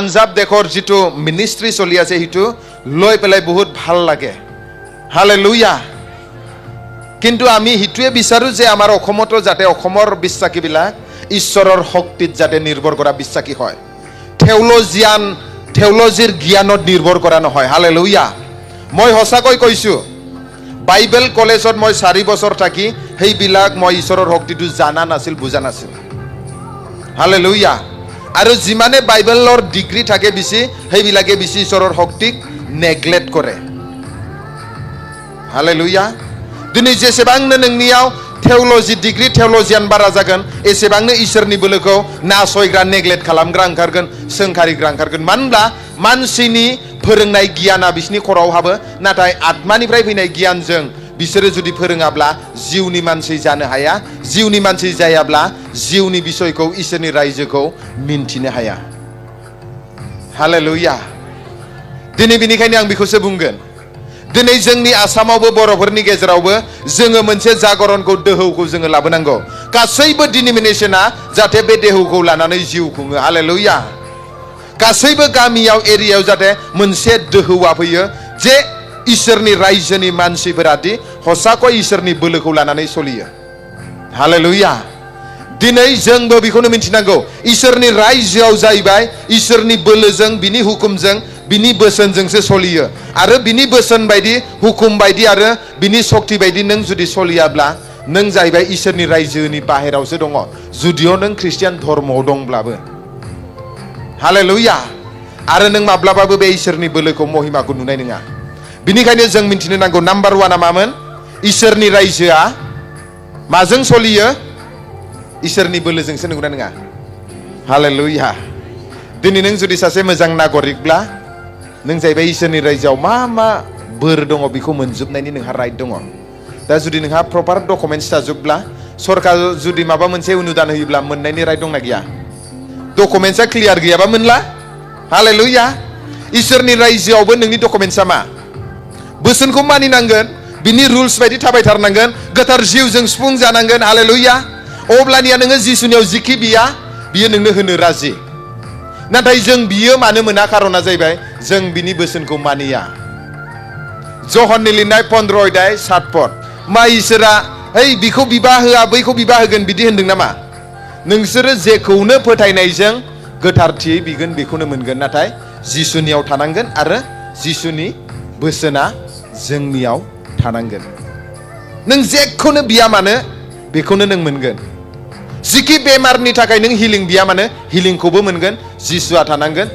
পাঞ্জাব দেশৰ যিটো মিনিষ্ট্ৰী চলি আছে সেইটো লৈ পেলাই বহুত ভাল লাগে হালেলুয়া কিন্তু আমি হিতুৱে বিচাৰো যে আমাৰ অসমতো যাতে অসমৰ বিশ্বাসীবিলাক ঈশ্বৰৰ শক্তিত যাতে নিৰ্ভৰ কৰা বিশ্বাসী হয় থেওলজিৰ জ্ঞানত নিৰ্ভৰ কৰা নহয় হালেলুয়া মই সঁচাকৈ কৈছো বাইবেল কলেজত মই 4 বছৰ থাকি সেইবিলাক মই ঈশ্বৰৰ শক্তিটো জানা নাছিল বুজা নাছিল হালেলুয়া আৰু যিমানে বাইবেলৰ ডিগ্ৰী থাকে বেছি সেইবিলাকে বেছি ঈশ্বৰৰ শক্তিক নেগলেক্ট কৰে হালেলুয়া दिनै जेसेबांनो नोंनियाव theology degree theologian बारा जागोन एसेबांनो इसोरनि बोलोखौ नासयग्रा नेग्लेक्ट खालामग्रा ओंखारगोन सोंखारिग्रा ओंखारगोन मानोब्ला मानसिनि फोरोंनाय गियाना बिसिनि खराव हाबो नाथाय आत्मानिफ्राय फैनाय गियानजों बिसोरो जुदि फोरोङाब्ला जिउनि मानसि जानो हाया जिउनि मानसि जायाब्ला जिउनि बिषयखौ इसोरनि रायजोखौ मिन्थिनो हाया हालेलुया दिनै बेनिखायनो आं बेखौसो बुंगोन दिनै जोंनि आसामावबो बर'फोरनि गेजेरावबो जोङो मोनसे जागरणखौ दोहौखौ जोङो लाबोनांगौ गासैबो डिनोमिनेशना जाहाथे बे दोहौखौ लानानै जिउ खुङो हालेलुया गासैबो गामियाव एरियायाव जाहाथे मोनसे दोहौआ फैयो जे इसोरनि रायजोनि मानसिफोरादि हसाखौ इसोरनि बोलोखौ लानानै सलियो हालेलुया दिनै जोंबो बेखौनो मिन्थिनांगौ इसोरनि रायजोआव जाहैबाय इसोरनि बोलोजों बिनि हुकुमजों बिनि बोसोनजोंसो सलियो आरो बिनि बोसोन बायदि हुकुम बायदि आरो बिनि शक्ति बायदि नों जुदि सलियाब्ला नों जाहैबाय इसोरनि रायजोनि बाहेरावसो दङ जुदिअ नों ख्रिस्टियान धर्मआव दंब्लाबो हालेलुया आरो नों माब्लाबाबो बे इसोरनि बोलोखौ महिमाखौ नुनाय नङा बिनिखायनो जों मिन्थिनो नांगौ नाम्बार 1आ मामोन इसोरनि रायजोआ माजों सलियो इसोरनि बोलोजोंसो नंगौना नङा हालेलुया दिनै नों जुदि सासे मोजां नागरिकब्ला नों जाहैबाय इसोरनि रायजोआव मा मा बोर दङ बेखौ मोनजोबनायनि नोंहा राइट दङ दा जुदि नोंहा प्रपार डकुमेन्ट्स थाजोबब्ला सरकार जुदि माबा मोनसे अनुदान होयोब्ला मोननायनि राइट दंना गैया डकुमेन्ट्सआ क्लियार गैयाबा मोनला हालेलुया इसोरनि रायजोआवबो नोंनि डकुमेन्ट्सआ मा बोसोनखौ मानिनांगोन बिनि रुल्स बायदि थाबायथारनांगोन गोथार जिउजों सुफुं जानांगोन हालेलुया अब्लानिया नोङो जिसुनियाव जिखि बिया बियो नोंनो होनो राजि नाथाय जों बियो मानो मोना खारना जाहैबाय जों बिनि बोसोनखौ मानिया जहननि लिरनाय 15 अध्याय 7 पद मा इसोरा है बिखौ बिबा होआ बैखौ बिबा होगोन बिदि होनदों नामा नोंसोरो जेखौनो फोथायनायजों गोथारथियै बिगोन बेखौनो मोनगोन नाथाय जिसुनियाव थानांगोन आरो जिसुनि बोसोना जोंनियाव थानांगोन नों जेखौनो बिया मानो बेखौनो नों मोनगोन जिखि बेमारनि थाखाय नों हिलिं बिया मानो हिलिंखौबो मोनगोन जिसुआ थानांगोन